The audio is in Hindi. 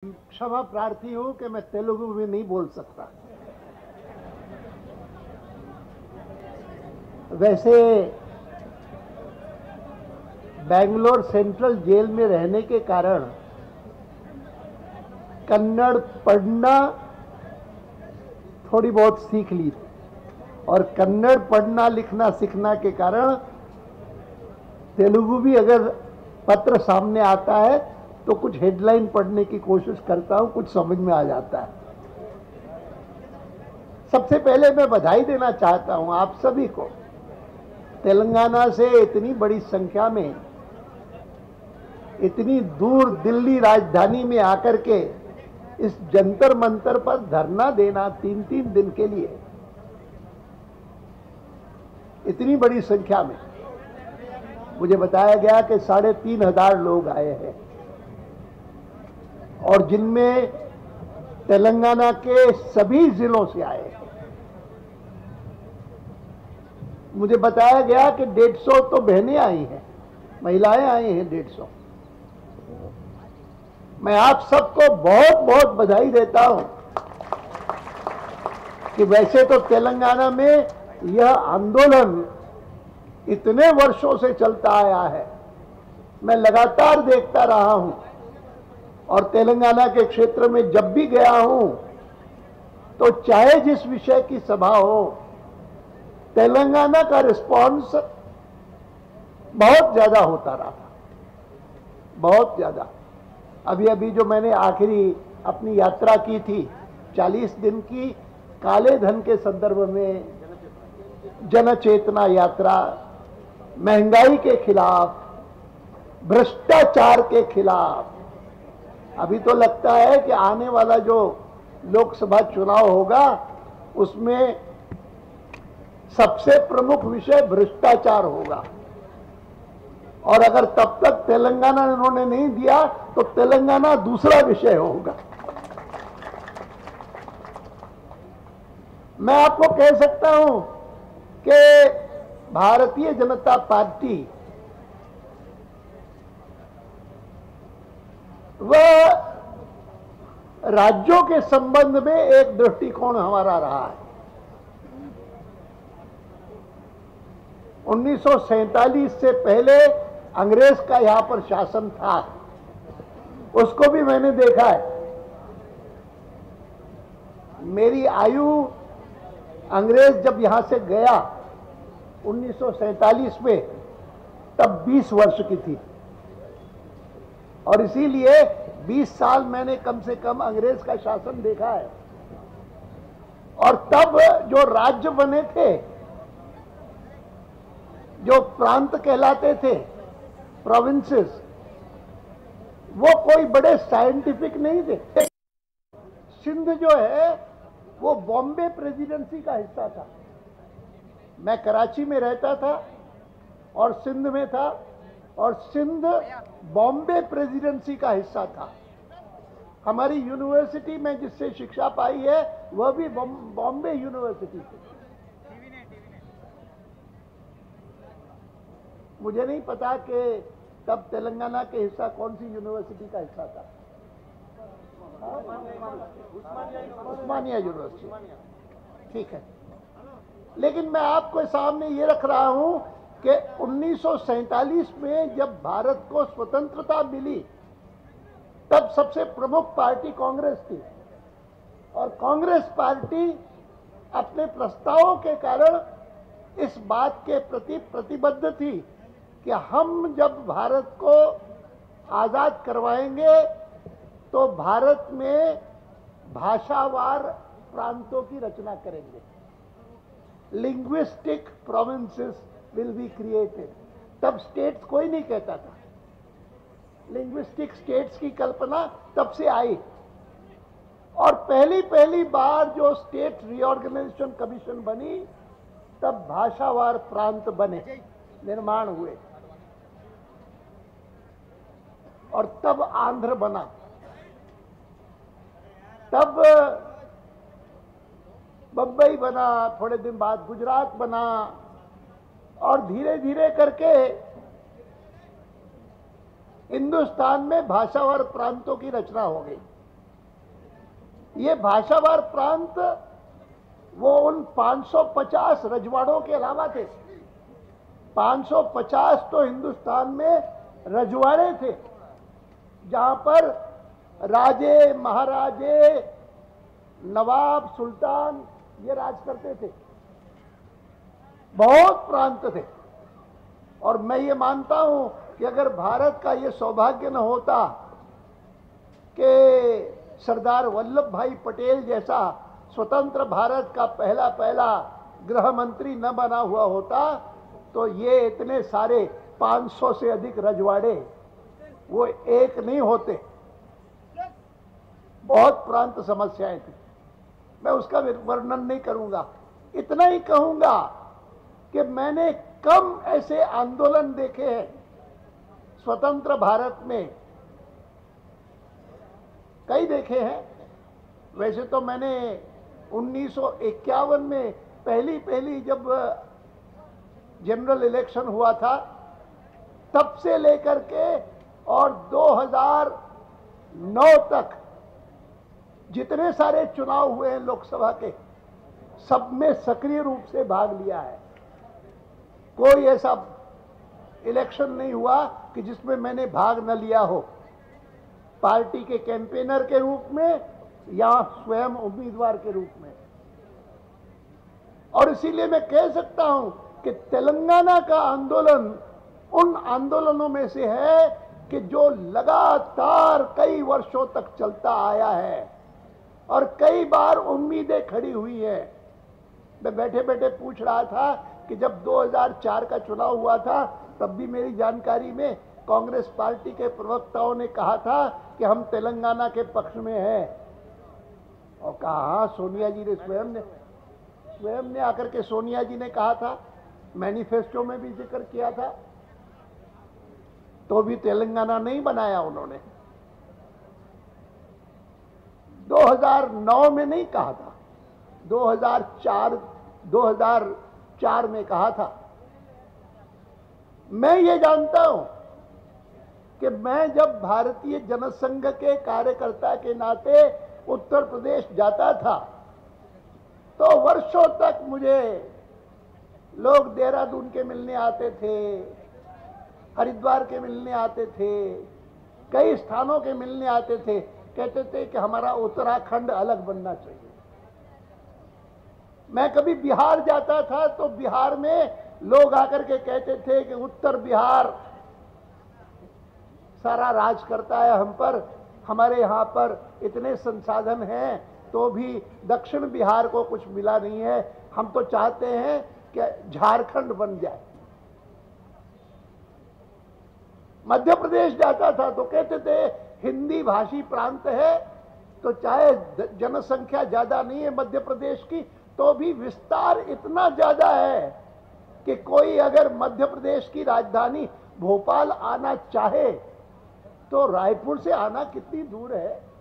क्षमा प्रार्थी हूं कि मैं तेलुगु में नहीं बोल सकता। वैसे बेंगलोर सेंट्रल जेल में रहने के कारण कन्नड़ पढ़ना थोड़ी बहुत सीख ली थी और कन्नड़ पढ़ना लिखना सीखने के कारण तेलुगु भी अगर पत्र सामने आता है तो कुछ हेडलाइन पढ़ने की कोशिश करता हूं, कुछ समझ में आ जाता है। सबसे पहले मैं बधाई देना चाहता हूं आप सभी को। तेलंगाना से इतनी बड़ी संख्या में, इतनी दूर दिल्ली राजधानी में आकर के इस जंतर मंतर पर धरना देना 3-3 दिन के लिए, इतनी बड़ी संख्या में। मुझे बताया गया कि 3,500 लोग आए हैं और जिनमें तेलंगाना के सभी जिलों से आए हैं। मुझे बताया गया कि 150 तो बहनें आई हैं, महिलाएं आई हैं 150। मैं आप सबको बहुत बहुत बधाई देता हूं कि वैसे तो तेलंगाना में यह आंदोलन इतने वर्षों से चलता आया है, मैं लगातार देखता रहा हूं और तेलंगाना के क्षेत्र में जब भी गया हूं तो चाहे जिस विषय की सभा हो, तेलंगाना का रिस्पांस बहुत ज्यादा होता रहा, बहुत ज्यादा। अभी अभी जो मैंने आखिरी अपनी यात्रा की थी 40 दिन की, काले धन के संदर्भ में जन चेतना यात्रा, महंगाई के खिलाफ, भ्रष्टाचार के खिलाफ। अभी तो लगता है कि आने वाला जो लोकसभा चुनाव होगा उसमें सबसे प्रमुख विषय भ्रष्टाचार होगा और अगर तब तक तेलंगाना इन्होंने नहीं दिया तो तेलंगाना दूसरा विषय होगा। मैं आपको कह सकता हूं कि भारतीय जनता पार्टी वह राज्यों के संबंध में एक दृष्टिकोण हमारा रहा है। 1947 से पहले अंग्रेज का यहां पर शासन था, उसको भी मैंने देखा है। मेरी आयु अंग्रेज जब यहां से गया 1947 में, तब 20 वर्ष की थी और इसीलिए 20 साल मैंने कम से कम अंग्रेज का शासन देखा है। और तब जो राज्य बने थे, जो प्रांत कहलाते थे, प्रोविंसेस, वो कोई बड़े साइंटिफिक नहीं थे। सिंध जो है वो बॉम्बे प्रेसिडेंसी का हिस्सा था। मैं कराची में रहता था और सिंध में था और सिंध बॉम्बे प्रेसिडेंसी का हिस्सा था। हमारी यूनिवर्सिटी में जिससे शिक्षा पाई है वह भी बॉम्बे यूनिवर्सिटी से। मुझे नहीं पता कि तब तेलंगाना के हिस्सा कौन सी यूनिवर्सिटी का हिस्सा था। उस्मानिया यूनिवर्सिटी, ठीक है। लेकिन मैं आपको सामने ये रख रहा हूं कि 1947 में जब भारत को स्वतंत्रता मिली तब सबसे प्रमुख पार्टी कांग्रेस थी और कांग्रेस पार्टी अपने प्रस्तावों के कारण इस बात के प्रति प्रतिबद्ध थी कि हम जब भारत को आजाद करवाएंगे तो भारत में भाषावार प्रांतों की रचना करेंगे। Linguistic provinces will be created. तब स्टेट्स कोई नहीं कहता था, लिंग्विस्टिक स्टेट्स की कल्पना तब से आई और पहली बार जो स्टेट रीऑर्गेनाइजेशन कमीशन बनी तब भाषावार प्रांत बने, निर्माण हुए और तब आंध्र बना, तब बंबई बना, थोड़े दिन बाद गुजरात बना और धीरे धीरे करके हिंदुस्तान में भाषावार प्रांतों की रचना हो गई। ये भाषावार प्रांत वो उन 550 रजवाड़ों के अलावा थे। 550 तो हिंदुस्तान में रजवाड़े थे जहां पर राजे, महाराजे, नवाब, सुल्तान ये राज करते थे। बहुत प्रांत थे। और मैं ये मानता हूं कि अगर भारत का ये सौभाग्य न होता कि सरदार वल्लभ भाई पटेल जैसा स्वतंत्र भारत का पहला गृह मंत्री न बना हुआ होता, तो ये इतने सारे 500 से अधिक रजवाड़े वो एक नहीं होते। बहुत प्रांत समस्याएं थी। मैं उसका वर्णन नहीं करूंगा। इतना ही कहूंगा कि मैंने कम ऐसे आंदोलन देखे हैं स्वतंत्र भारत में। कई देखे हैं। वैसे तो मैंने 1951 में पहली जब जनरल इलेक्शन हुआ था तब से लेकर के और 2009 तक जितने सारे चुनाव हुए हैं लोकसभा के, सब में सक्रिय रूप से भाग लिया है। कोई ऐसा इलेक्शन नहीं हुआ कि जिसमें मैंने भाग न लिया हो, पार्टी के कैंपेनर के रूप में या स्वयं उम्मीदवार के रूप में। और इसीलिए मैं कह सकता हूं कि तेलंगाना का आंदोलन उन आंदोलनों में से है कि जो लगातार कई वर्षों तक चलता आया है और कई बार उम्मीदें खड़ी हुई हैं। मैं बैठे बैठे पूछ रहा था कि जब 2004 का चुनाव हुआ था तब भी मेरी जानकारी में कांग्रेस पार्टी के प्रवक्ताओं ने कहा था कि हम तेलंगाना के पक्ष में हैं। और कहा सोनिया जी ने स्वयं ने आकर के सोनिया जी ने कहा था, मैनिफेस्टो में भी जिक्र किया था, तो भी तेलंगाना नहीं बनाया उन्होंने। 2009 में नहीं कहा था, 2004 में कहा था। मैं ये जानता हूं कि मैं जब भारतीय जनसंघ के कार्यकर्ता के नाते उत्तर प्रदेश जाता था तो वर्षों तक मुझे लोग देहरादून के मिलने आते थे, हरिद्वार के मिलने आते थे, कई स्थानों के मिलने आते थे। कहते थे कि हमारा उत्तराखंड अलग बनना चाहिए। मैं कभी बिहार जाता था तो बिहार में लोग आकर के कहते थे कि उत्तर बिहार सारा राज करता है हम पर, हमारे यहाँ पर इतने संसाधन हैं तो भी दक्षिण बिहार को कुछ मिला नहीं है, हम तो चाहते हैं कि झारखंड बन जाए। मध्य प्रदेश जाता था तो कहते थे हिंदी भाषी प्रांत है, तो चाहे जनसंख्या ज्यादा नहीं है मध्य प्रदेश की, तो भी विस्तार इतना ज्यादा है कि कोई अगर मध्य प्रदेश की राजधानी भोपाल आना चाहे तो रायपुर से आना कितनी दूर है।